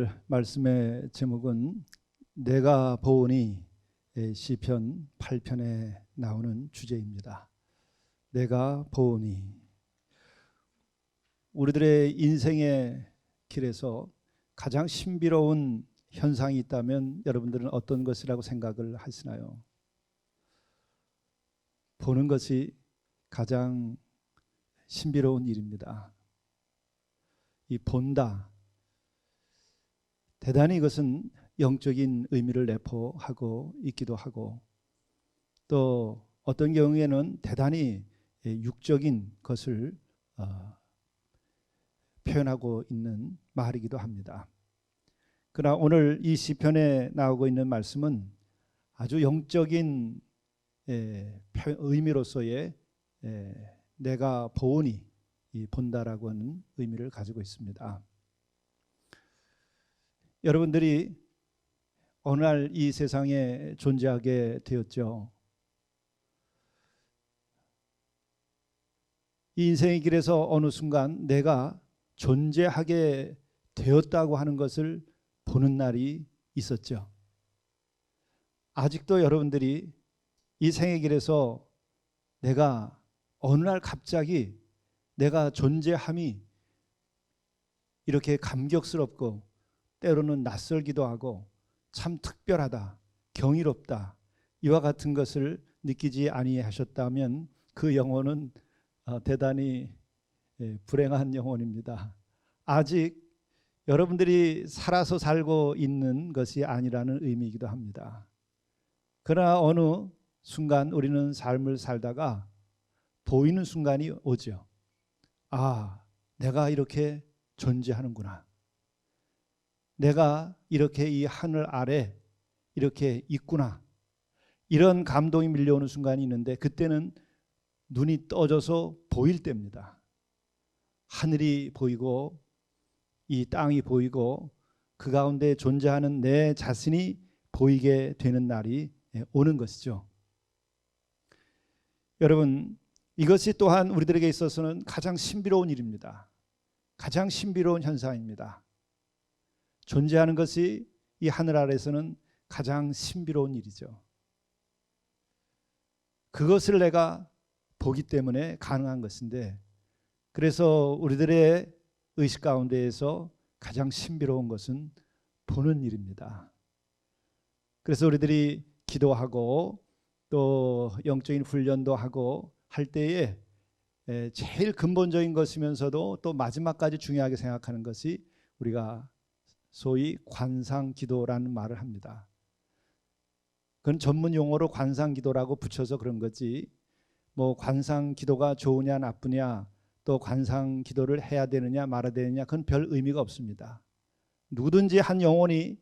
오늘 말씀의 제목은 내가 보오니 시편 8편에 나오는 주제입니다. 내가 보오니. 우리들의 인생의 길에서 가장 신비로운 현상이 있다면 여러분들은 어떤 것이라고 생각을 하시나요? 보는 것이 가장 신비로운 일입니다. 이 본다. 대단히 이것은 영적인 의미를 내포하고 있기도 하고, 또 어떤 경우에는 대단히 육적인 것을 표현하고 있는 말이기도 합니다. 그러나 오늘 이 시편에 나오고 있는 말씀은 아주 영적인 의미로서의 내가 보오니, 본다라고 하는 의미를 가지고 있습니다. 여러분들이 어느 날 이 세상에 존재하게 되었죠. 이 인생의 길에서 어느 순간 내가 존재하게 되었다고 하는 것을 보는 날이 있었죠. 아직도 여러분들이 이 생의 길에서 내가 어느 날 갑자기 내가 존재함이 이렇게 감격스럽고 때로는 낯설기도 하고 참 특별하다, 경이롭다, 이와 같은 것을 느끼지 아니하셨다면 그 영혼은 대단히 불행한 영혼입니다. 아직 여러분들이 살아서 살고 있는 것이 아니라는 의미이기도 합니다. 그러나 어느 순간 우리는 삶을 살다가 보이는 순간이 오죠. 아, 내가 이렇게 존재하는구나. 내가 이렇게 이 하늘 아래 이렇게 있구나. 이런 감동이 밀려오는 순간이 있는데, 그때는 눈이 떠져서 보일 때입니다. 하늘이 보이고 이 땅이 보이고 그 가운데 존재하는 내 자신이 보이게 되는 날이 오는 것이죠. 여러분, 이것이 또한 우리들에게 있어서는 가장 신비로운 일입니다. 가장 신비로운 현상입니다. 존재하는 것이 이 하늘 아래에서는 가장 신비로운 일이죠. 그것을 내가 보기 때문에 가능한 것인데, 그래서 우리들의 의식 가운데에서 가장 신비로운 것은 보는 일입니다. 그래서 우리들이 기도하고 또 영적인 훈련도 하고 할 때에 제일 근본적인 것이면서도 또 마지막까지 중요하게 생각하는 것이 우리가 소위 관상기도라는 말을 합니다. 그건 전문 용어로 관상기도라고 붙여서 그런 거지, 뭐 관상기도가 좋으냐 나쁘냐, 또 관상기도를 해야 되느냐 말아야 되느냐, 그건 별 의미가 없습니다. 누구든지 한 영혼이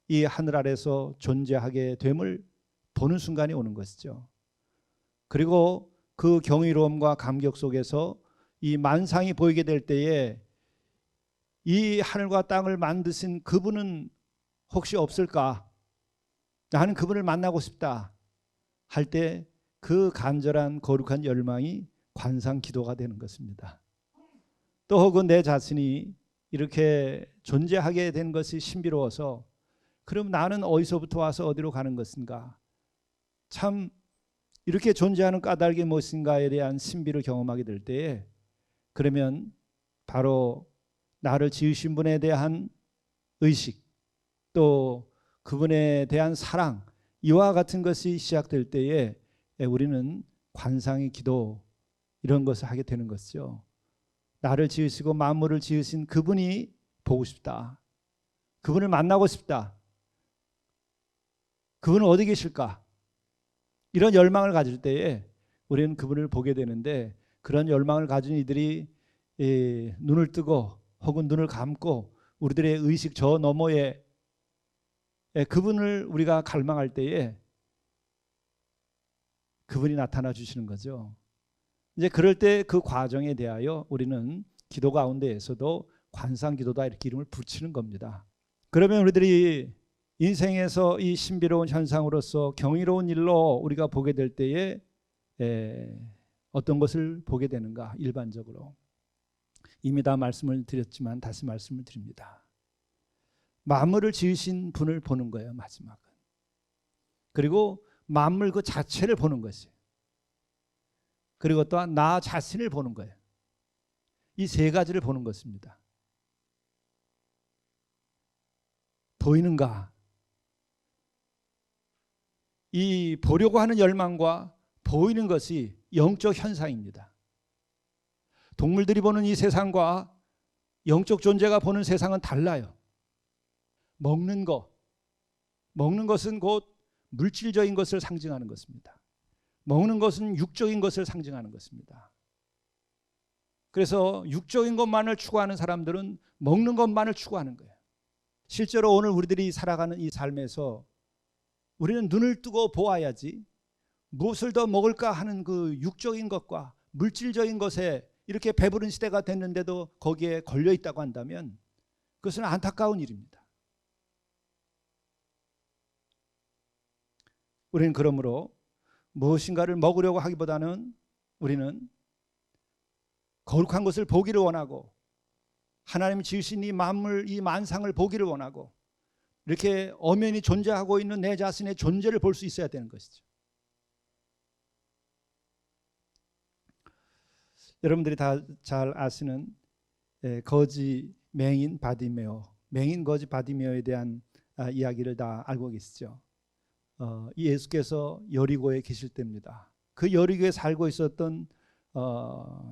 이 하늘 아래서 존재하게 됨을 보는 순간이 오는 것이죠. 그리고 그 경이로움과 감격 속에서 이 만상이 보이게 될 때에 이 하늘과 땅을 만드신 그분은 혹시 없을까? 나는 그분을 만나고 싶다 할 때 그 간절한 거룩한 열망이 관상기도가 되는 것입니다. 또 혹은 내 자신이 이렇게 존재하게 된 것이 신비로워서, 그럼 나는 어디서부터 와서 어디로 가는 것인가? 참 이렇게 존재하는 까닭이 무엇인가에 대한 신비를 경험하게 될 때에, 그러면 바로 나를 지으신 분에 대한 의식, 또 그분에 대한 사랑, 이와 같은 것이 시작될 때에 우리는 관상의 기도, 이런 것을 하게 되는 것이죠. 나를 지으시고 만물을 지으신 그분이 보고 싶다. 그분을 만나고 싶다. 그분은 어디 계실까? 이런 열망을 가질 때에 우리는 그분을 보게 되는데, 그런 열망을 가진 이들이 눈을 뜨고 혹은 눈을 감고 우리들의 의식 저 너머에 그분을 우리가 갈망할 때에 그분이 나타나 주시는 거죠. 이제 그럴 때 그 과정에 대하여 우리는 기도 가운데에서도 관상기도다 이렇게 이름을 붙이는 겁니다. 그러면 우리들이 인생에서 이 신비로운 현상으로서 경이로운 일로 우리가 보게 될 때에 어떤 것을 보게 되는가? 일반적으로 이미 다 말씀을 드렸지만 다시 말씀을 드립니다. 만물을 지으신 분을 보는 거예요, 마지막은. 그리고 만물 그 자체를 보는 것이에요. 그리고 또한 나 자신을 보는 거예요. 이 세 가지를 보는 것입니다. 보이는가? 이 보려고 하는 열망과 보이는 것이 영적 현상입니다. 동물들이 보는 이 세상과 영적 존재가 보는 세상은 달라요. 먹는 것은 곧 물질적인 것을 상징하는 것입니다. 먹는 것은 육적인 것을 상징하는 것입니다. 그래서 육적인 것만을 추구하는 사람들은 먹는 것만을 추구하는 거예요. 실제로 오늘 우리들이 살아가는 이 삶에서 우리는 눈을 뜨고 보아야지 무엇을 더 먹을까 하는 그 육적인 것과 물질적인 것에 이렇게 배부른 시대가 됐는데도 거기에 걸려 있다고 한다면 그것은 안타까운 일입니다. 우리는 그러므로 무엇인가를 먹으려고 하기보다는 우리는 거룩한 것을 보기를 원하고 하나님이 지으신 이 만물, 이 만상을 보기를 원하고 이렇게 엄연히 존재하고 있는 내 자신의 존재를 볼 수 있어야 되는 것이죠. 여러분들이 다 잘 아시는 거지 맹인 바디메오, 맹인 거지 바디메오에 대한 이야기를 다 알고 계시죠. 이 예수께서 여리고에 계실 때입니다. 그 여리고에 살고 있었던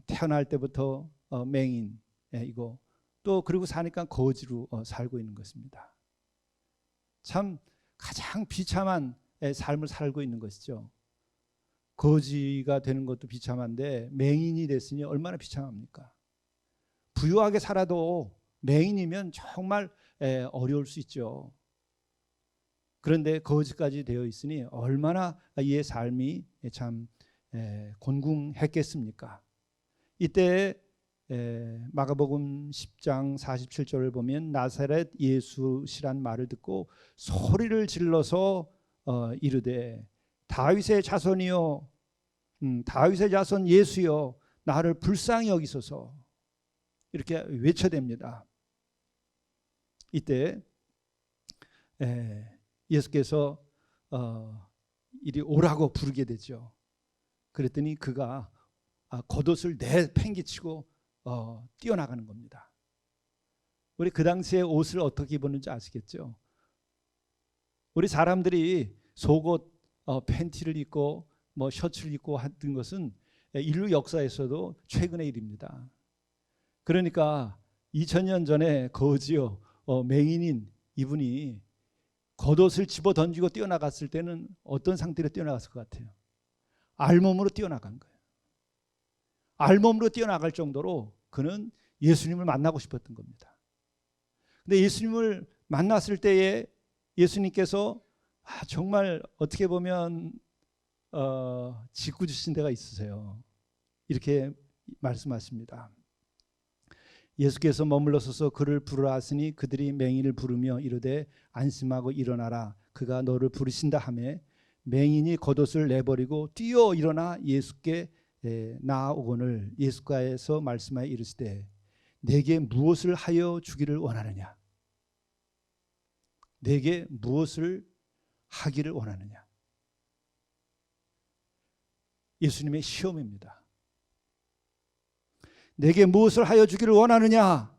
태어날 때부터 맹인이고 또 그리고 사니까 거지로 살고 있는 것입니다. 참 가장 비참한 삶을 살고 있는 것이죠. 거지가 되는 것도 비참한데 맹인이 됐으니 얼마나 비참합니까? 부유하게 살아도 맹인이면 정말 어려울 수 있죠. 그런데 거지까지 되어 있으니 얼마나 이의 삶이 참 곤궁했겠습니까? 이때 마가복음 10장 47절을 보면 나사렛 예수시란 말을 듣고 소리를 질러서 이르되 다윗의 자손이요 다윗의 자손 예수여 나를 불쌍히 여기소서 이렇게 외쳐댑니다. 이때 예수께서 이리 오라고 부르게 되죠. 그랬더니 그가 겉옷을 내팽개치고 뛰어나가는 겁니다. 우리 그 당시에 옷을 어떻게 입었는지 아시겠죠? 우리 사람들이 속옷, 팬티를 입고 뭐 셔츠를 입고 하던 것은 인류 역사에서도 최근의 일입니다. 그러니까 2000년 전에 거지요 맹인인 이분이 겉옷을 집어 던지고 뛰어나갔을 때는 어떤 상태로 뛰어나갔을 것 같아요? 알몸으로 뛰어나간 거예요. 알몸으로 뛰어나갈 정도로 그는 예수님을 만나고 싶었던 겁니다. 근데 예수님을 만났을 때에 예수님께서 정말 어떻게 보면 짓궂으신 데가 있으세요. 이렇게 말씀하십니다. 예수께서 머물러 서서 그를 부르라 하시니 그들이 맹인을 부르며 이르되 안심하고 일어나라 그가 너를 부르신다 하매 맹인이 겉옷을 내버리고 뛰어 일어나 예수께 나아오거늘 예수께서 말씀하여 이르시되 내게 무엇을 하여 주기를 원하느냐? 내게 무엇을 하기를 원하느냐? 예수님의 시험입니다. 내게 무엇을 하여 주기를 원하느냐?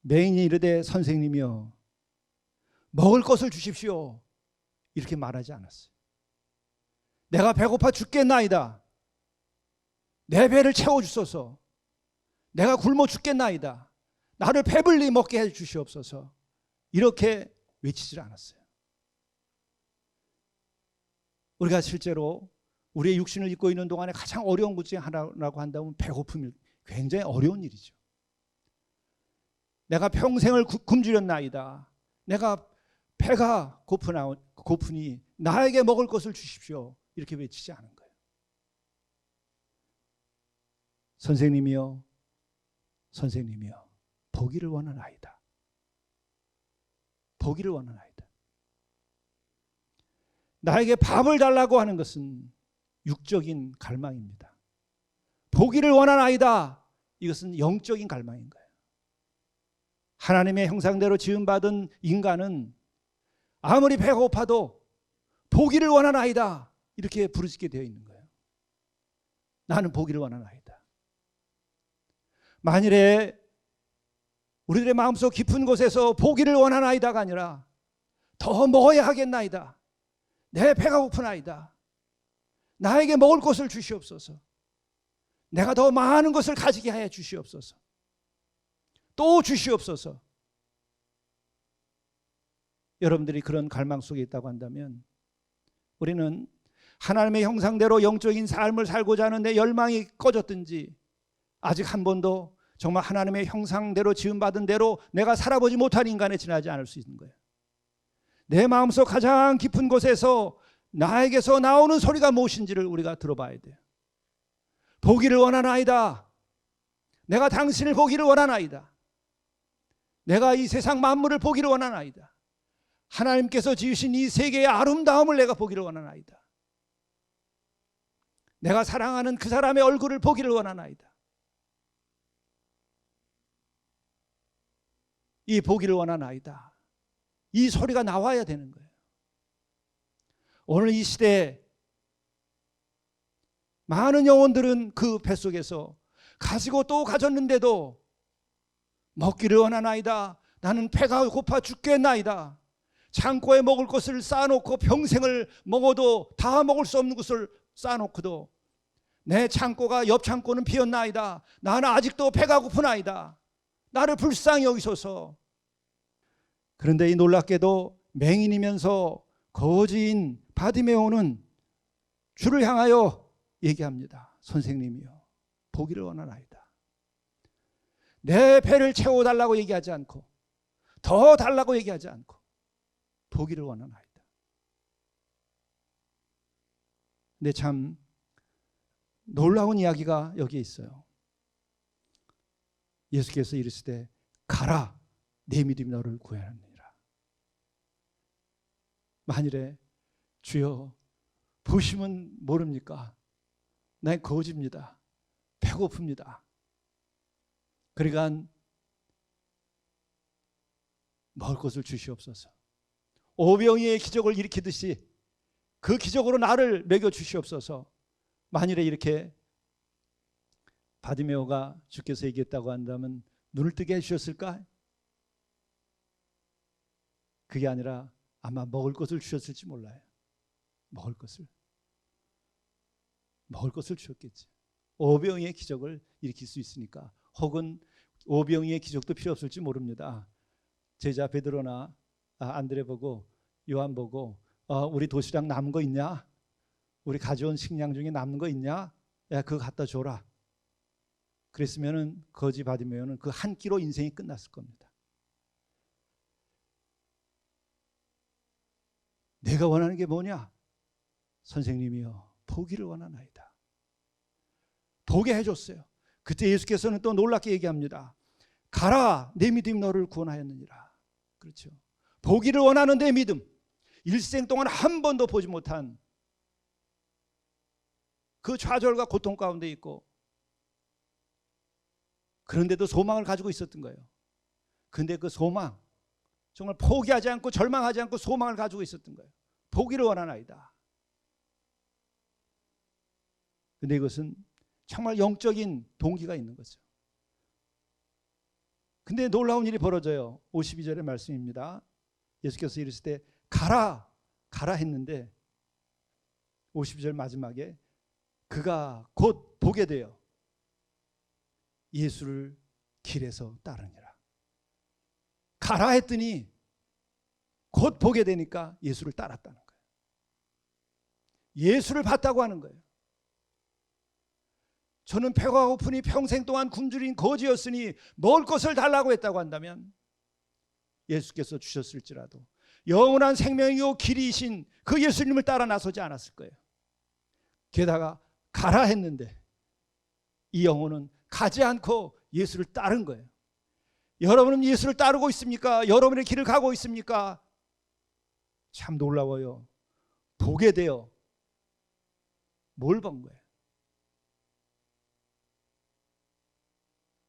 맹인이 이르되 선생님이여 먹을 것을 주십시오. 이렇게 말하지 않았어요. 내가 배고파 죽겠나이다. 내 배를 채워주소서. 내가 굶어 죽겠나이다. 나를 배불리 먹게 해주시옵소서. 이렇게 외치질 않았어요. 우리가 실제로 우리의 육신을 입고 있는 동안에 가장 어려운 것 중에 하나라고 한다면 배고픔이 굉장히 어려운 일이죠. 내가 평생을 굶주렸나이다. 내가 배가 고프니 나에게 먹을 것을 주십시오. 이렇게 외치지 않은 거예요. 선생님이여 보기를 원하나이다. 보기를 원하나이다. 나에게 밥을 달라고 하는 것은 육적인 갈망입니다. 보기를 원하나이다. 이것은 영적인 갈망인 거예요. 하나님의 형상대로 지음받은 인간은 아무리 배가 고파도 보기를 원하나이다 이렇게 부르짖게 되어 있는 거예요. 나는 보기를 원하나이다. 만일에 우리들의 마음속 깊은 곳에서 보기를 원하나이다가 아니라 더 먹어야 하겠나이다, 내 배가 고프나이다, 나에게 먹을 것을 주시옵소서, 내가 더 많은 것을 가지게 하여 주시옵소서, 또 주시옵소서. 여러분들이 그런 갈망 속에 있다고 한다면 우리는 하나님의 형상대로 영적인 삶을 살고자 하는데 열망이 꺼졌든지 아직 한 번도 정말 하나님의 형상대로 지음받은 대로 내가 살아보지 못한 인간에 지나지 않을 수 있는 거예요. 내 마음속 가장 깊은 곳에서 나에게서 나오는 소리가 무엇인지를 우리가 들어봐야 돼요. 보기를 원하나이다. 내가 당신을 보기를 원하나이다. 내가 이 세상 만물을 보기를 원하나이다. 하나님께서 지으신 이 세계의 아름다움을 내가 보기를 원하나이다. 내가 사랑하는 그 사람의 얼굴을 보기를 원하나이다. 이 보기를 원하나이다, 이 소리가 나와야 되는 거예요. 오늘 이 시대에 많은 영혼들은 그 뱃속에서 가지고 또 가졌는데도 먹기를 원하나이다, 나는 배가 고파 죽겠나이다, 창고에 먹을 것을 쌓아놓고 평생을 먹어도 다 먹을 수 없는 것을 쌓아놓고도 내 창고가 옆 창고는 비었나이다, 나는 아직도 배가 고프나이다, 나를 불쌍히 여기소서. 그런데 이 놀랍게도 맹인이면서 거지인 바디메오는 주를 향하여 얘기합니다. 선생님이요, 보기를 원하나이다. 내 배를 채워달라고 얘기하지 않고 더 달라고 얘기하지 않고 보기를 원하나이다. 근데 참 놀라운 이야기가 여기에 있어요. 예수께서 이르시되 가라, 내 믿음이 너를 구하느니라. 만일에 주여 보시면 모릅니까? 난 거지입니다. 배고픕니다. 그러니까 먹을 것을 주시옵소서. 오병이의 기적을 일으키듯이 그 기적으로 나를 먹여 주시옵소서. 만일에 이렇게 바디메오가 주께서 얘기했다고 한다면 눈을 뜨게 해주셨을까? 그게 아니라 아마 먹을 것을 주셨을지 몰라요. 먹을 것을 주셨겠지. 오병이의 기적을 일으킬 수 있으니까. 혹은 오병이의 기적도 필요 없을지 모릅니다. 제자 베드로나 안드레 보고, 요한 보고, 우리 도시락 남은 거 있냐? 우리 가져온 식량 중에 남는 거 있냐? 야, 그거 갖다 줘라. 그랬으면은 거지 바디메오는 그 한 끼로 인생이 끝났을 겁니다. 내가 원하는 게 뭐냐? 선생님이여, 보기를 원하나이다. 보게 해줬어요. 그때 예수께서는 또 놀랍게 얘기합니다. 가라, 내 믿음이 너를 구원하였느니라. 그렇죠. 보기를 원하는 내 믿음, 일생 동안 한 번도 보지 못한 그 좌절과 고통 가운데 있고, 그런데도 소망을 가지고 있었던 거예요. 그런데 그 소망, 정말 포기하지 않고 절망하지 않고 소망을 가지고 있었던 거예요. 보기를 원하나이다. 그런데 이것은 정말 영적인 동기가 있는 거죠. 근데 놀라운 일이 벌어져요. 52절의 말씀입니다. 예수께서 이르시되 가라, 가라 했는데 52절 마지막에 그가 곧 보게 되어 예수를 길에서 따르니라. 가라 했더니 곧 보게 되니까 예수를 따랐다는 거예요. 예수를 봤다고 하는 거예요. 저는 배가 고프니 평생 동안 굶주린 거지였으니 먹을 것을 달라고 했다고 한다면 예수께서 주셨을지라도 영원한 생명이요 길이신 그 예수님을 따라 나서지 않았을 거예요. 게다가 가라 했는데 이 영혼은 가지 않고 예수를 따른 거예요. 여러분은 예수를 따르고 있습니까? 여러분의 길을 가고 있습니까? 참 놀라워요. 보게 되어 뭘 본 거예요?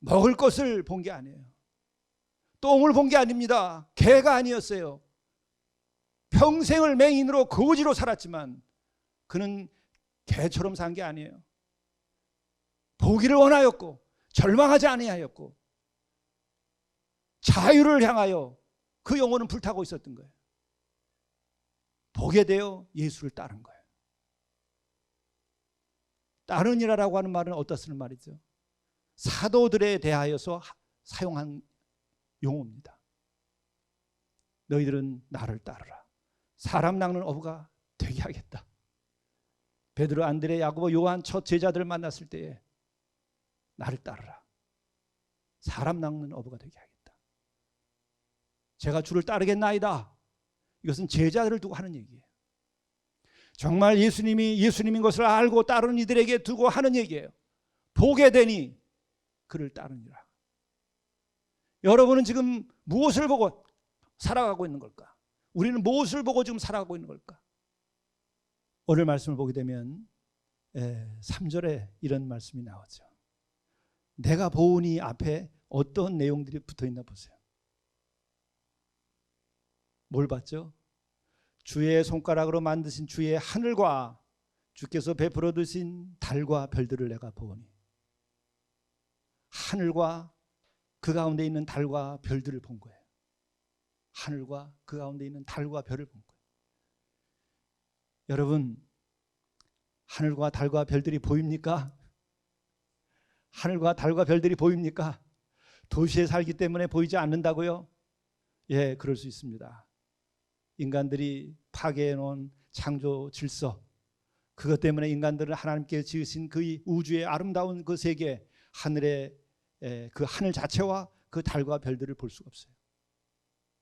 먹을 것을 본 게 아니에요. 똥을 본 게 아닙니다. 개가 아니었어요. 평생을 맹인으로 거지로 살았지만 그는 개처럼 산 게 아니에요. 보기를 원하였고 절망하지 아니하였고 자유를 향하여 그 영혼은 불타고 있었던 거예요. 보게 되어 예수를 따른 거예요. 따르니라라고 하는 말은 어디다 쓰는 말이죠? 사도들에 대하여서 사용한 용어입니다. 너희들은 나를 따르라. 사람 낚는 어부가 되게 하겠다. 베드로, 안드레, 야고보, 요한 첫 제자들을 만났을 때에 나를 따르라. 사람 낚는 어부가 되게 하겠다. 제가 주를 따르겠나이다. 이것은 제자들을 두고 하는 얘기예요. 정말 예수님이 예수님인 것을 알고 따르는 이들에게 두고 하는 얘기예요. 보게 되니 그를 따르니라. 여러분은 지금 무엇을 보고 살아가고 있는 걸까? 우리는 무엇을 보고 지금 살아가고 있는 걸까? 오늘 말씀을 보게 되면 3절에 이런 말씀이 나오죠. 내가 보니 앞에 어떤 내용들이 붙어있나 보세요. 뭘 봤죠? 주의 손가락으로 만드신 주의 하늘과 주께서 베풀어 두신 달과 별들을 내가 보니. 하늘과 그 가운데 있는 달과 별들을 본 거예요. 하늘과 그 가운데 있는 달과 별을 본 거예요. 여러분, 하늘과 달과 별들이 보입니까? 하늘과 달과 별들이 보입니까? 도시에 살기 때문에 보이지 않는다고요? 예, 그럴 수 있습니다. 인간들이 파괴해 놓은 창조 질서, 그것 때문에 인간들을 하나님께 지으신 그 우주의 아름다운 그 세계, 하늘의 그 하늘 자체와 그 달과 별들을 볼 수가 없어요.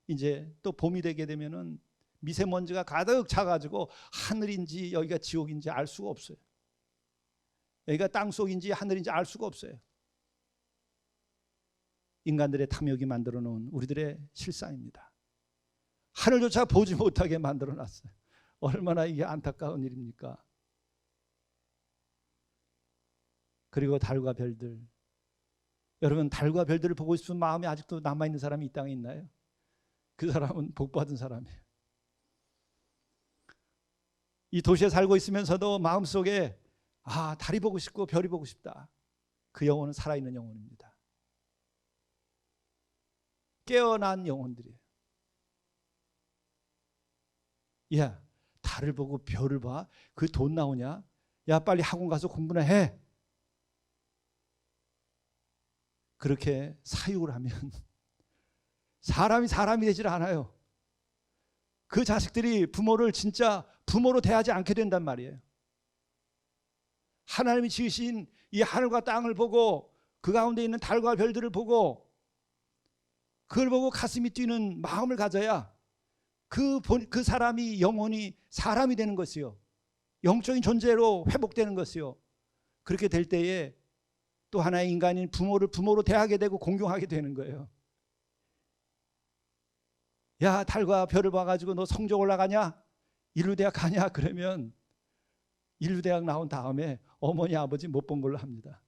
이제 또 봄이 되게 되면은 미세먼지가 가득 차가지고 하늘인지 여기가 지옥인지 알 수가 없어요. 여기가 땅속인지 하늘인지 알 수가 없어요. 인간들의 탐욕이 만들어 놓은 우리들의 실상입니다. 하늘조차 보지 못하게 만들어 놨어요. 얼마나 이게 안타까운 일입니까? 그리고 달과 별들. 여러분, 달과 별들을 보고 싶은 마음이 아직도 남아있는 사람이 이 땅에 있나요? 그 사람은 복받은 사람이에요. 이 도시에 살고 있으면서도 마음속에 달이 보고 싶고 별이 보고 싶다. 그 영혼은 살아있는 영혼입니다. 깨어난 영혼들이에요. 야, 달을 보고 별을 봐? 그 돈 나오냐? 야, 빨리 학원 가서 공부나 해. 그렇게 사육을 하면 사람이 되질 않아요. 그 자식들이 부모를 진짜 부모로 대하지 않게 된단 말이에요. 하나님이 지으신 이 하늘과 땅을 보고 그 가운데 있는 달과 별들을 보고 그걸 보고 가슴이 뛰는 마음을 가져야 그 사람이 영혼이 사람이 되는 것이요, 영적인 존재로 회복되는 것이요. 그렇게 될 때에 또 하나의 인간인 부모를 부모로 대하게 되고 공경하게 되는 거예요. 야, 달과 별을 봐가지고 너 성적 올라가냐? 인류대학 가냐? 그러면 인류대학 나온 다음에 어머니 아버지 못 본 걸로 합니다.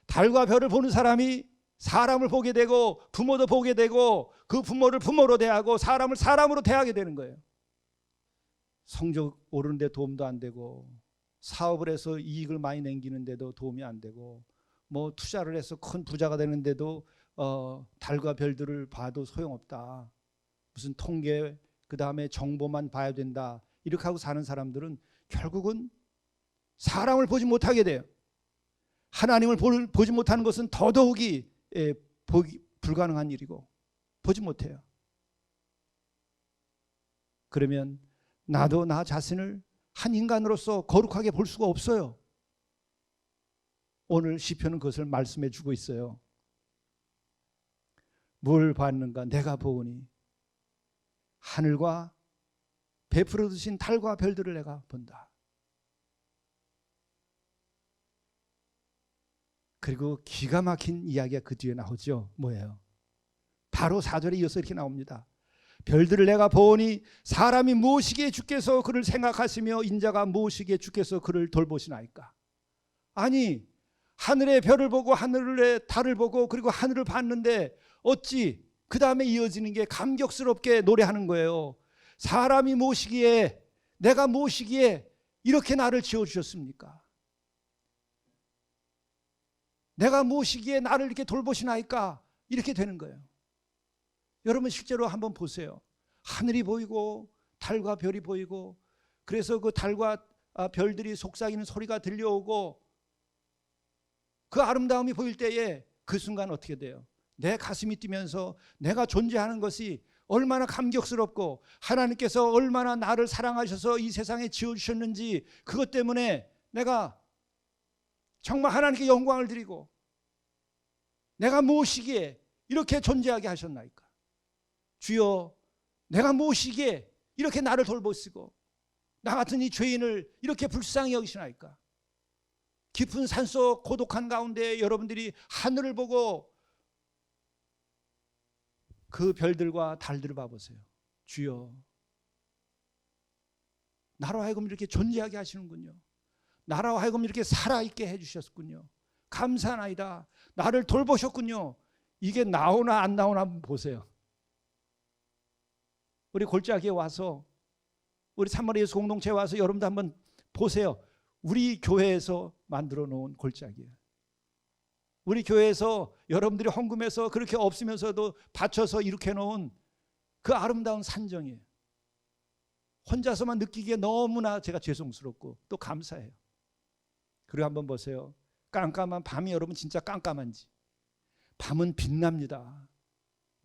달과 별을 보는 사람이 사람을 보게 되고 부모도 보게 되고 그 부모를 부모로 대하고 사람을 사람으로 대하게 되는 거예요. 성적 오르는데 도움도 안 되고 사업을 해서 이익을 많이 남기는데도 도움이 안 되고 뭐 투자를 해서 큰 부자가 되는데도 달과 별들을 봐도 소용없다. 무슨 통계 그 다음에 정보만 봐야 된다. 이렇게 하고 사는 사람들은 결국은 사람을 보지 못하게 돼요. 하나님을 보지 못하는 것은 더더욱이 보기 불가능한 일이고 보지 못해요. 그러면 나도 나 자신을 한 인간으로서 거룩하게 볼 수가 없어요. 오늘 시편은 그것을 말씀해 주고 있어요. 뭘 봤는가? 내가 보니 하늘과 베풀어 두신 달과 별들을 내가 본다. 그리고 기가 막힌 이야기가 그 뒤에 나오죠. 뭐예요? 바로 4절에 이어서 이렇게 나옵니다. 별들을 내가 보니 사람이 무엇이기에 주께서 그를 생각하시며 인자가 무엇이기에 주께서 그를 돌보시나이까. 아니, 하늘의 별을 보고 하늘의 달을 보고 그리고 하늘을 봤는데 어찌 그 다음에 이어지는 게 감격스럽게 노래하는 거예요. 사람이 무엇이기에, 내가 무엇이기에 이렇게 나를 지어주셨습니까? 내가 무엇이기에 나를 이렇게 돌보시나이까? 이렇게 되는 거예요. 여러분 실제로 한번 보세요. 하늘이 보이고 달과 별이 보이고, 그래서 그 달과 별들이 속삭이는 소리가 들려오고, 그 아름다움이 보일 때에 그 순간 어떻게 돼요? 내 가슴이 뛰면서 내가 존재하는 것이 얼마나 감격스럽고, 하나님께서 얼마나 나를 사랑하셔서 이 세상에 지어주셨는지, 그것 때문에 내가 정말 하나님께 영광을 드리고, 내가 무엇이기에 이렇게 존재하게 하셨나이까? 주여, 내가 무엇이기에 이렇게 나를 돌보시고 나 같은 이 죄인을 이렇게 불쌍히 여기시나이까? 깊은 산속 고독한 가운데 여러분들이 하늘을 보고 그 별들과 달들을 봐보세요. 주여, 나로 하여금 이렇게 존재하게 하시는군요. 나로 하여금 이렇게 살아있게 해주셨군요. 감사하나이다. 나를 돌보셨군요. 이게 나오나 안 나오나 한번 보세요. 우리 골짜기에 와서, 우리 산마리 예수 공동체에 와서 여러분도 한번 보세요. 우리 교회에서 만들어 놓은 골짜기예요. 우리 교회에서 여러분들이 헌금해서 그렇게 없으면서도 바쳐서 이렇게 놓은 그 아름다운 산정이에요. 혼자서만 느끼기에 너무나 제가 죄송스럽고 또 감사해요. 그리고 한번 보세요. 깜깜한 밤이 여러분 진짜 깜깜한지. 밤은 빛납니다.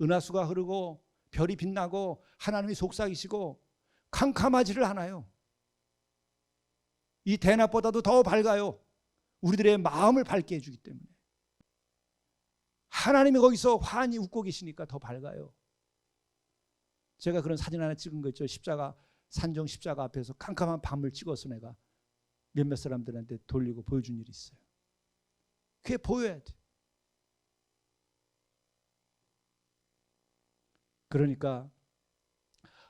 은하수가 흐르고 별이 빛나고 하나님이 속삭이시고 캄캄하지를 않아요. 이 대낮보다도 더 밝아요. 우리들의 마음을 밝게 해주기 때문에. 하나님이 거기서 환히 웃고 계시니까 더 밝아요. 제가 그런 사진 하나 찍은 거 있죠. 십자가, 산정 십자가 앞에서 캄캄한 밤을 찍어서 내가 몇몇 사람들한테 돌리고 보여준 일이 있어요. 그게 보여야 돼. 그러니까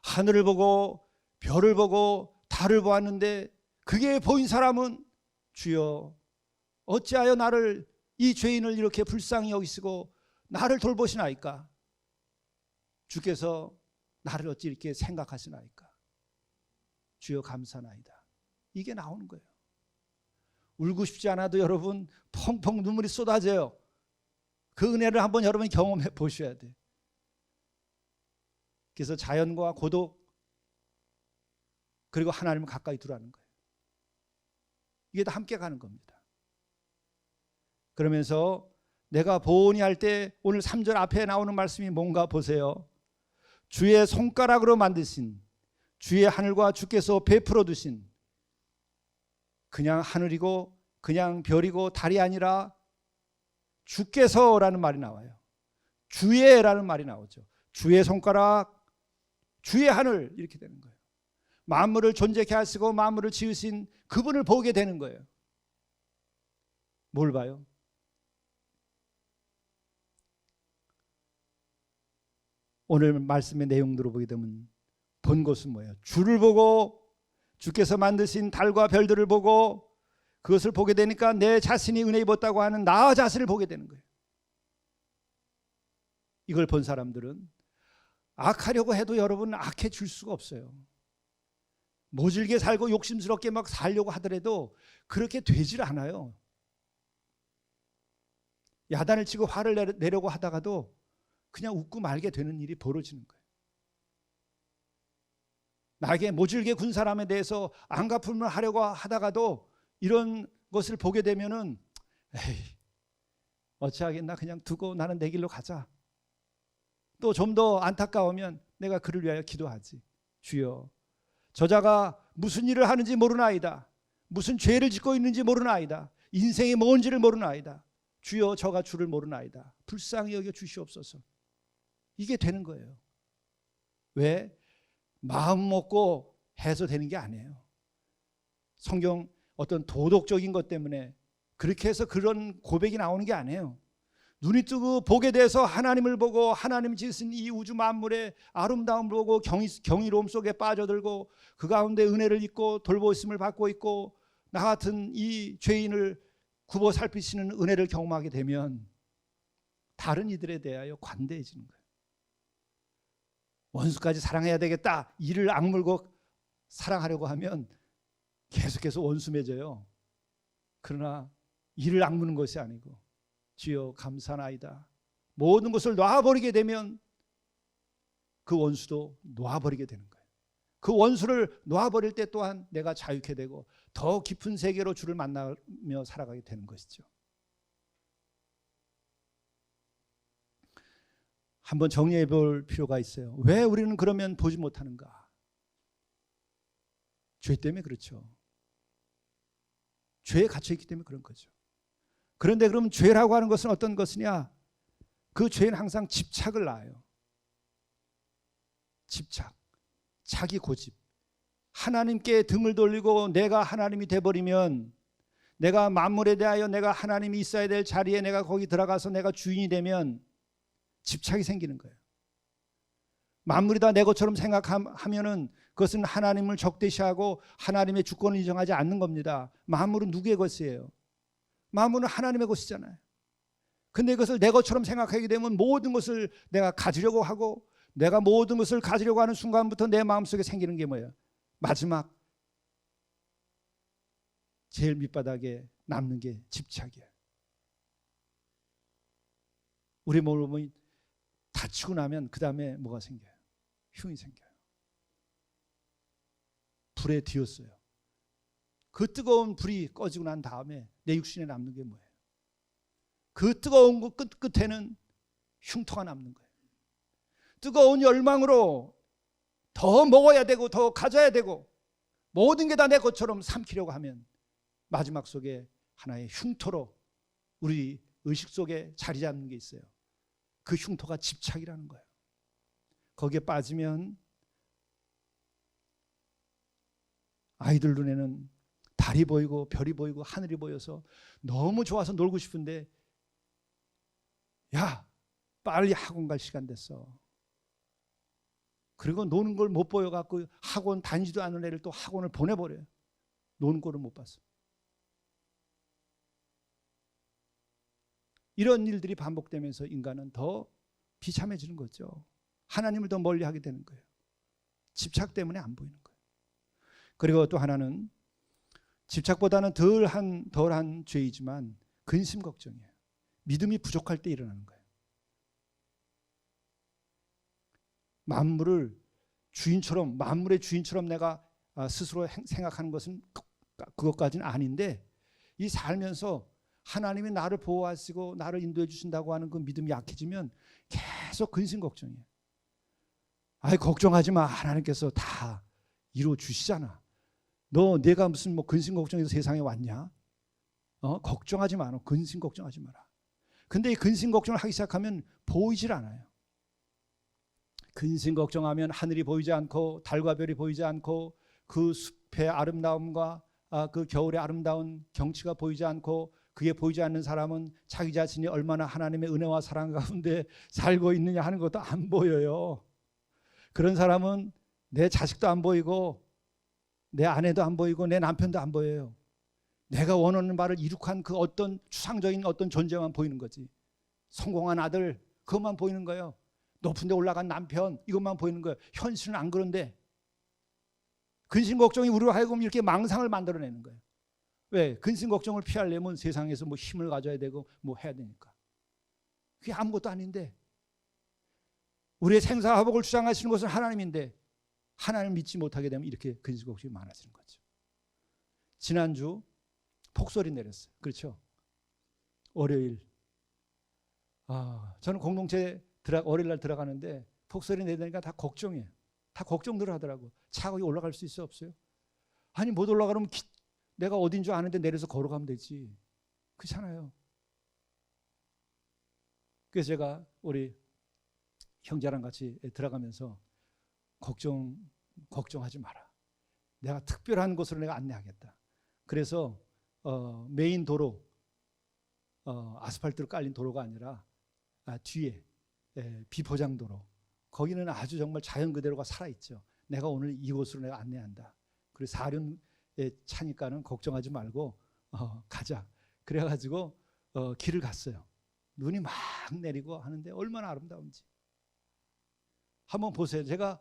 하늘을 보고 별을 보고 달을 보았는데 그게 보인 사람은 주여, 어찌하여 나를, 이 죄인을 이렇게 불쌍히 여기시고 나를 돌보시나이까? 주께서 나를 어찌 이렇게 생각하시나이까? 주여 감사나이다. 이게 나오는 거예요. 울고 싶지 않아도 여러분 펑펑 눈물이 쏟아져요. 그 은혜를 한번 여러분 경험해 보셔야 돼요. 그래서 자연과 고독, 그리고 하나님을 가까이 두라는 거예요. 이게 다 함께 가는 겁니다. 그러면서 내가 보오니 할 때 오늘 3절 앞에 나오는 말씀이 뭔가 보세요. 주의 손가락으로 만드신, 주의 하늘과 주께서 베풀어 두신, 그냥 하늘이고 그냥 별이고 달이 아니라 주께서라는 말이 나와요. 주의라는 말이 나오죠. 주의 손가락, 주의 하늘, 이렇게 되는 거예요. 만물을 존재케 하시고 만물을 지으신 그분을 보게 되는 거예요. 뭘 봐요? 오늘 말씀의 내용들을 보게 되면 본 것은 뭐예요? 주를 보고, 주께서 만드신 달과 별들을 보고, 그것을 보게 되니까 내 자신이 은혜 입었다고 하는 나 자신을 보게 되는 거예요. 이걸 본 사람들은 악하려고 해도 여러분 악해질 수가 없어요. 모질게 살고 욕심스럽게 막 살려고 하더라도 그렇게 되질 않아요. 야단을 치고 화를 내려고 하다가도 그냥 웃고 말게 되는 일이 벌어지는 거예요. 나에게 모질게 군 사람에 대해서 안갚음을 하려고 하다가도 이런 것을 보게 되면은 에이, 어찌하겠나, 그냥 두고 나는 내 길로 가자. 또 좀 더 안타까우면 내가 그를 위하여 기도하지. 주여, 저자가 무슨 일을 하는지 모르나이다. 무슨 죄를 짓고 있는지 모르나이다. 인생이 뭔지를 모르나이다. 주여, 저가 주를 모르나이다. 불쌍히 여겨 주시옵소서. 이게 되는 거예요. 왜? 마음 먹고 해서 되는 게 아니에요. 성경 어떤 도덕적인 것 때문에 그렇게 해서 그런 고백이 나오는 게 아니에요. 눈이 뜨고 보게 돼서 하나님을 보고 하나님 지으신 이 우주 만물의 아름다움을 보고 경이로움 속에 빠져들고 그 가운데 은혜를 입고 돌보심을 받고 있고 나 같은 이 죄인을 굽어 살피시는 은혜를 경험하게 되면 다른 이들에 대하여 관대해지는 거예요. 원수까지 사랑해야 되겠다. 이를 악물고 사랑하려고 하면 계속해서 원수 맺어요. 그러나 이를 악무는 것이 아니고 주여 감사나이다. 모든 것을 놔버리게 되면 그 원수도 놔버리게 되는 거예요. 그 원수를 놔버릴 때 또한 내가 자유케 되고 더 깊은 세계로 주를 만나며 살아가게 되는 것이죠. 한번 정리해 볼 필요가 있어요. 왜 우리는 그러면 보지 못하는가? 죄 때문에 그렇죠. 죄에 갇혀있기 때문에 그런 거죠. 그런데 그럼 죄라고 하는 것은 어떤 것이냐? 그 죄는 항상 집착을 낳아요. 집착, 자기 고집. 하나님께 등을 돌리고 내가 하나님이 돼버리면, 내가 만물에 대하여 내가 하나님이 있어야 될 자리에 내가 거기 들어가서 내가 주인이 되면 집착이 생기는 거예요. 만물이 다 내 것처럼 생각하면은 그것은 하나님을 적대시하고 하나님의 주권을 인정하지 않는 겁니다. 만물은 누구의 것이에요? 만물은 하나님의 것이잖아요. 근데 이것을 내 것처럼 생각하게 되면 모든 것을 내가 가지려고 하고, 내가 모든 것을 가지려고 하는 순간부터 내 마음속에 생기는 게 뭐예요? 마지막 제일 밑바닥에 남는 게 집착이에요. 우리 몸이 다치고 나면 그 다음에 뭐가 생겨요? 흉이 생겨요. 불에 뒤었어요. 그 뜨거운 불이 꺼지고 난 다음에 내 육신에 남는 게 뭐예요? 그 뜨거운 것 끝에는 흉터가 남는 거예요. 뜨거운 열망으로 더 먹어야 되고 더 가져야 되고 모든 게 다 내 것처럼 삼키려고 하면 마지막 속에 하나의 흉터로 우리 의식 속에 자리 잡는 게 있어요. 그 흉터가 집착이라는 거예요. 거기에 빠지면 아이들 눈에는 달이 보이고 별이 보이고 하늘이 보여서 너무 좋아서 놀고 싶은데, 야 빨리 학원 갈 시간 됐어. 그리고 노는 걸 못 보여갖고 학원 다니지도 않은 애를 또 학원을 보내버려요. 노는 꼴을 못 봤어. 이런 일들이 반복되면서 인간은 더 비참해지는 거죠. 하나님을 더 멀리하게 되는 거예요. 집착 때문에 안 보이는 거예요. 그리고 또 하나는 집착보다는 덜한 죄이지만 근심 걱정이에요. 믿음이 부족할 때 일어나는 거예요. 만물의 주인처럼 내가 스스로 생각하는 것은 그것까지는 아닌데, 이 살면서 하나님이 나를 보호하시고 나를 인도해 주신다고 하는 그 믿음이 약해지면 계속 근심 걱정이에요. 아이 걱정하지 마. 하나님께서 다 이루어 주시잖아. 내가 무슨 근심 걱정해서 세상에 왔냐? 걱정하지 마. 근심 걱정하지 마라. 근데 이 근심 걱정을 하기 시작하면 보이질 않아요. 근심 걱정하면 하늘이 보이지 않고 달과 별이 보이지 않고 그 숲의 아름다움과 그 겨울의 아름다운 경치가 보이지 않고, 그게 보이지 않는 사람은 자기 자신이 얼마나 하나님의 은혜와 사랑 가운데 살고 있느냐 하는 것도 안 보여요. 그런 사람은 내 자식도 안 보이고 내 아내도 안 보이고 내 남편도 안 보여요. 내가 원하는 바를 이룩한 그 어떤 추상적인 어떤 존재만 보이는 거지. 성공한 아들 그것만 보이는 거예요. 높은 데 올라간 남편 이것만 보이는 거예요. 현실은 안 그런데 근심 걱정이 우리로 하여금 이렇게 망상을 만들어내는 거예요. 왜? 근심 걱정을 피하려면 세상에서 힘을 가져야 되고 해야 되니까. 그게 아무것도 아닌데, 우리의 생사화복을 주장하시는 것은 하나님인데 하나님을 믿지 못하게 되면 이렇게 근심 걱정이 많아지는 거죠. 지난주 폭설이 내렸어요. 그렇죠? 월요일. 저는 공동체 월요일 날 들어가는데 폭설이 내리니까 다 걱정해요. 다 걱정들 하더라고. 차 거기 올라갈 수 있어 없어요? 아니 못 올라가면 내가 어딘 줄 아는데 내려서 걸어가면 되지. 그렇잖아요. 그래서 제가 우리 형제랑 같이 들어가면서 걱정하지 마라. 내가 특별한 곳으로 내가 안내하겠다. 그래서 메인 도로, 아스팔트로 깔린 도로가 아니라 뒤에 비포장 도로, 거기는 아주 정말 자연 그대로가 살아있죠. 내가 오늘 이곳으로 내가 안내한다. 그래서 사륜에 차니까는 걱정하지 말고 가자. 그래가지고 길을 갔어요. 눈이 막 내리고 하는데 얼마나 아름다운지. 한번 보세요. 제가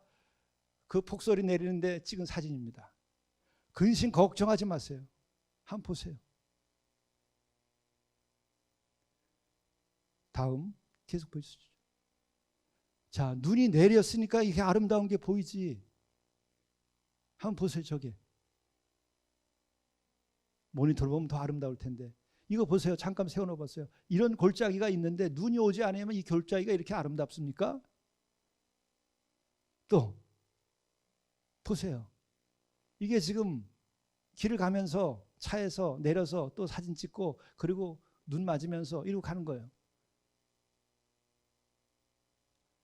그 폭설이 내리는데 찍은 사진입니다. 근심 걱정하지 마세요. 한번 보세요. 다음 계속 보여주시죠. 자, 눈이 내렸으니까 이게 아름다운 게 보이지. 한번 보세요. 저게 모니터를 보면 더 아름다울 텐데. 이거 보세요. 잠깐 세워놓아 봤어요. 이런 골짜기가 있는데 눈이 오지 않으면 이 골짜기가 이렇게 아름답습니까? 또 보세요. 이게 지금 길을 가면서 차에서 내려서 또 사진 찍고 그리고 눈 맞으면서 이러고 가는 거예요.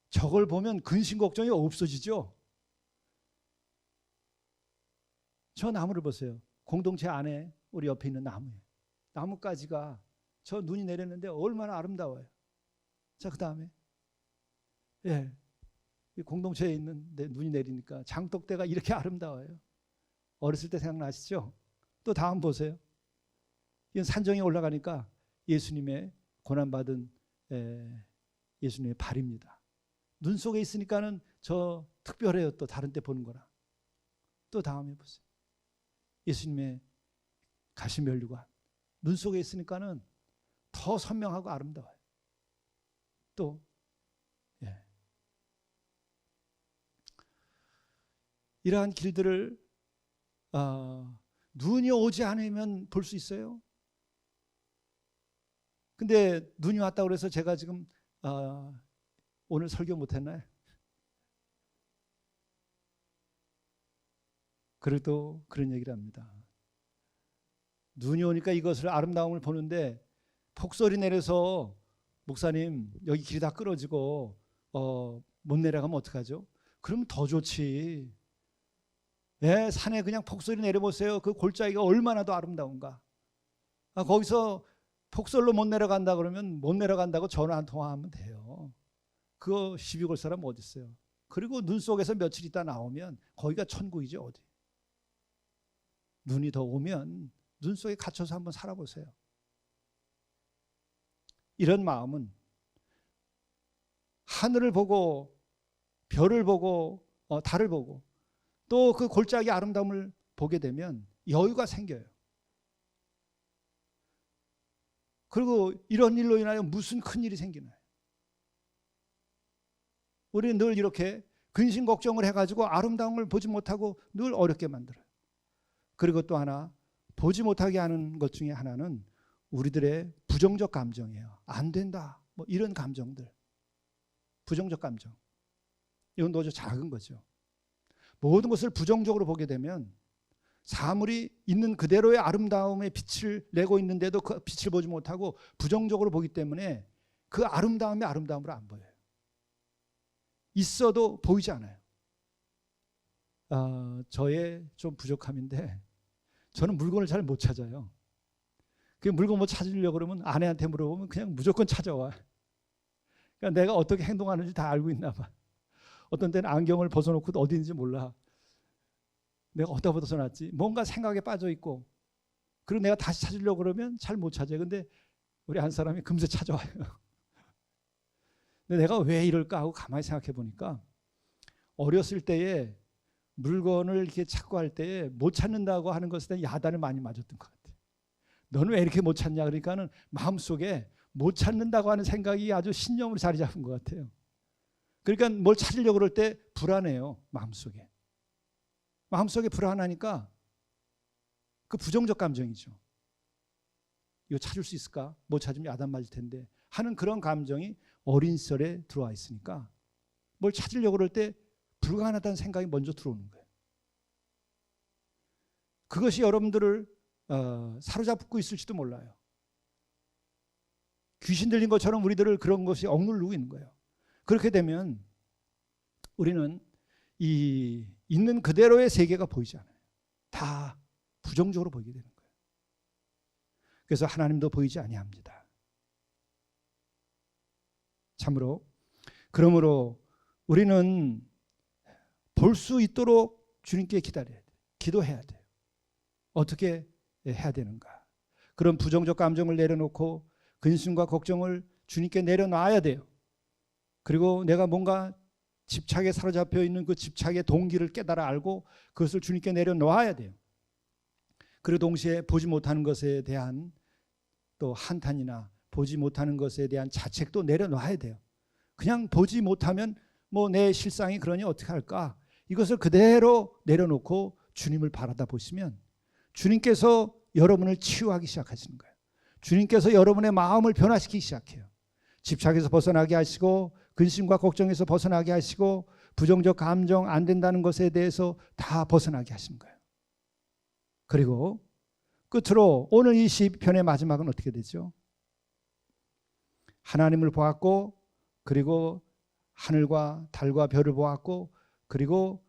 저걸 보면 근심 걱정이 없어지죠. 저 나무를 보세요. 공동체 안에 우리 옆에 있는 나무예요. 나뭇가지가 저 눈이 내렸는데 얼마나 아름다워요. 자, 그 다음에 이 공동체에 있는데 눈이 내리니까 장독대가 이렇게 아름다워요. 어렸을 때 생각나시죠? 또 다음 보세요. 이건 산정에 올라가니까 예수님의 고난받은 예수님의 발입니다. 눈 속에 있으니까는 저 특별해요. 또 다른 때 보는 거랑. 또 다음에 보세요. 예수님의 가시면류관. 눈 속에 있으니까는 더 선명하고 아름다워요. 또 이러한 길들을 눈이 오지 않으면 볼 수 있어요. 근데 눈이 왔다고 그래서 제가 지금 오늘 설교 못했나요? 그래도 그런 얘기를 합니다. 눈이 오니까 이것을 아름다움을 보는데 폭설이 내려서 목사님 여기 길이 다 끌어지고 못 내려가면 어떡하죠? 그러면 더 좋지. 산에 그냥 폭설이 내려보세요. 그 골짜기가 얼마나 더 아름다운가. 거기서 폭설로 못 내려간다 그러면 못 내려간다고 전화 한 통화하면 돼요. 그거 시비 걸 사람 어디 있어요. 그리고 눈 속에서 며칠 있다 나오면 거기가 천국이죠. 어디. 눈이 더 오면 눈 속에 갇혀서 한번 살아보세요. 이런 마음은 하늘을 보고 별을 보고 달을 보고 또 그 골짜기 아름다움을 보게 되면 여유가 생겨요. 그리고 이런 일로 인하여 무슨 큰일이 생기나요? 우리는 늘 이렇게 근심 걱정을 해가지고 아름다움을 보지 못하고 늘 어렵게 만들어요. 그리고 또 하나 보지 못하게 하는 것 중에 하나는 우리들의 부정적 감정이에요. 안 된다. 뭐 이런 감정들. 부정적 감정. 이건 너무 작은 거죠. 모든 것을 부정적으로 보게 되면 사물이 있는 그대로의 아름다움의 빛을 내고 있는데도 그 빛을 보지 못하고 부정적으로 보기 때문에 그 아름다움이 아름다움으로 안 보여요. 있어도 보이지 않아요. 저의 좀 부족함인데 저는 물건을 잘 못 찾아요. 그 물건 뭐 찾으려고 그러면 아내한테 물어보면 그냥 무조건 찾아와. 그러니까 내가 어떻게 행동하는지 다 알고 있나 봐. 어떤 때는 안경을 벗어놓고 어디 있는지 몰라. 내가 어디다 벗어놨지? 뭔가 생각에 빠져 있고 그리고 내가 다시 찾으려고 그러면 잘 못 찾아요. 근데 우리 한 사람이 금세 찾아와요. 근데 내가 왜 이럴까 하고 가만히 생각해 보니까 어렸을 때에 물건을 이렇게 찾고 할 때에 못 찾는다고 하는 것에 대한 야단을 많이 맞았던 것 같아요. 너는 왜 이렇게 못 찾냐? 그러니까는 마음속에 못 찾는다고 하는 생각이 아주 신념으로 자리 잡은 것 같아요. 그러니까 뭘 찾으려고 그럴 때 불안해요. 마음속에. 마음속에 불안하니까 그 부정적 감정이죠. 이거 찾을 수 있을까? 못 찾으면 야단 맞을 텐데 하는 그런 감정이 어린 시절에 들어와 있으니까 뭘 찾으려고 그럴 때 불가능하다는 생각이 먼저 들어오는 거예요. 그것이 여러분들을 사로잡고 있을지도 몰라요. 귀신 들린 것처럼 우리들을 그런 것이 억누르고 있는 거예요. 그렇게 되면 우리는 이 있는 그대로의 세계가 보이지 않아요. 다 부정적으로 보이게 되는 거예요. 그래서 하나님도 보이지 아니합니다. 참으로 그러므로 우리는 볼 수 있도록 주님께 기다려야 돼요. 기도해야 돼요. 어떻게 해야 되는가? 그런 부정적 감정을 내려놓고 근심과 걱정을 주님께 내려놔야 돼요. 그리고 내가 뭔가 집착에 사로잡혀 있는 그 집착의 동기를 깨달아 알고 그것을 주님께 내려놓아야 돼요. 그리고 동시에 보지 못하는 것에 대한 또 한탄이나 보지 못하는 것에 대한 자책도 내려놔야 돼요. 그냥 보지 못하면 뭐 내 실상이 그러니 어떻게 할까? 이것을 그대로 내려놓고 주님을 바라다 보시면 주님께서 여러분을 치유하기 시작하시는 거예요. 주님께서 여러분의 마음을 변화시키기 시작해요. 집착에서 벗어나게 하시고 근심과 걱정에서 벗어나게 하시고 부정적 감정 안 된다는 것에 대해서 다 벗어나게 하시는 거예요. 그리고 끝으로 오늘 이 시편의 마지막은 어떻게 되죠? 하나님을 보았고 그리고 하늘과 달과 별을 보았고 그리고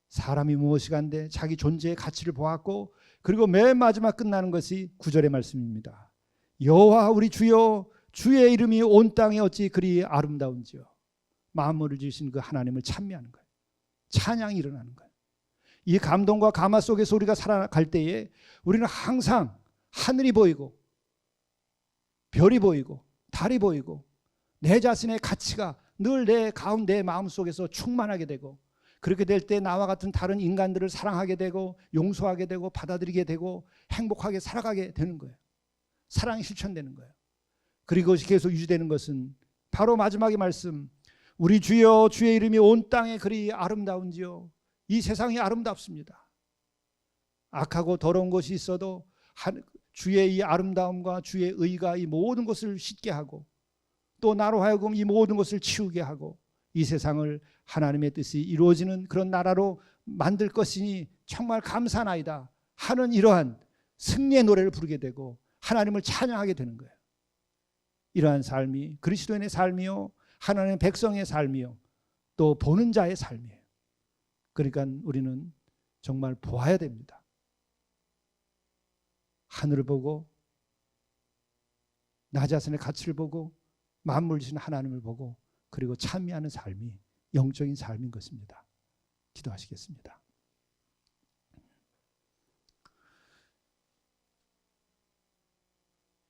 사람이 무엇이간데 자기 존재의 가치를 보았고 그리고 맨 마지막 끝나는 것이 9절의 말씀입니다. 여호와 우리 주여 주의 이름이 온 땅에 어찌 그리 아름다운지요. 만물을 지으신 그 하나님을 찬미하는 거예요. 찬양이 일어나는 거예요. 이 감동과 감화 속에서 우리가 살아갈 때에 우리는 항상 하늘이 보이고 별이 보이고 달이 보이고 내 자신의 가치가 늘 내 가운데 마음속에서 충만하게 되고 그렇게 될 때 나와 같은 다른 인간들을 사랑하게 되고 용서하게 되고 받아들이게 되고 행복하게 살아가게 되는 거예요. 사랑이 실천되는 거예요. 그리고 그것이 계속 유지되는 것은 바로 마지막의 말씀 우리 주여 주의 이름이 온 땅에 그리 아름다운지요. 이 세상이 아름답습니다. 악하고 더러운 것이 있어도 주의 이 아름다움과 주의 의가 이 모든 것을 씻게 하고 또 나로 하여금 이 모든 것을 치우게 하고 이 세상을 하나님의 뜻이 이루어지는 그런 나라로 만들 것이니 정말 감사나이다 하는 이러한 승리의 노래를 부르게 되고 하나님을 찬양하게 되는 거예요. 이러한 삶이 그리스도인의 삶이요 하나님의 백성의 삶이요 또 보는 자의 삶이에요. 그러니까 우리는 정말 보아야 됩니다. 하늘을 보고 나 자신의 가치를 보고 만물 지신 하나님을 보고 그리고 찬미하는 삶이 영적인 삶인 것입니다. 기도하시겠습니다.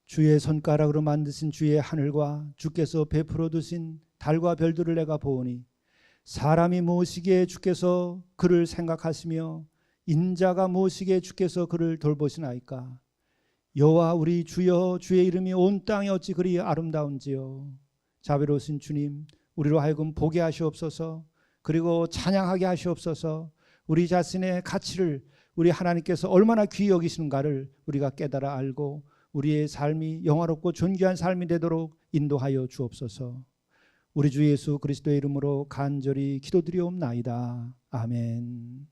주의 손가락으로 만드신 주의 하늘과 주께서 베풀어 두신 달과 별들을 내가 보오니 사람이 무엇이기에 주께서 그를 생각하시며 인자가 무엇이기에 주께서 그를 돌보시나이까. 여호와 우리 주여 주의 이름이 온 땅에 어찌 그리 아름다운지요. 자비로우신 주님 우리로 하여금 보게 하시옵소서. 그리고 찬양하게 하시옵소서. 우리 자신의 가치를 우리 하나님께서 얼마나 귀히 여기시는가를 우리가 깨달아 알고 우리의 삶이 영화롭고 존귀한 삶이 되도록 인도하여 주옵소서. 우리 주 예수 그리스도의 이름으로 간절히 기도드리옵나이다. 아멘.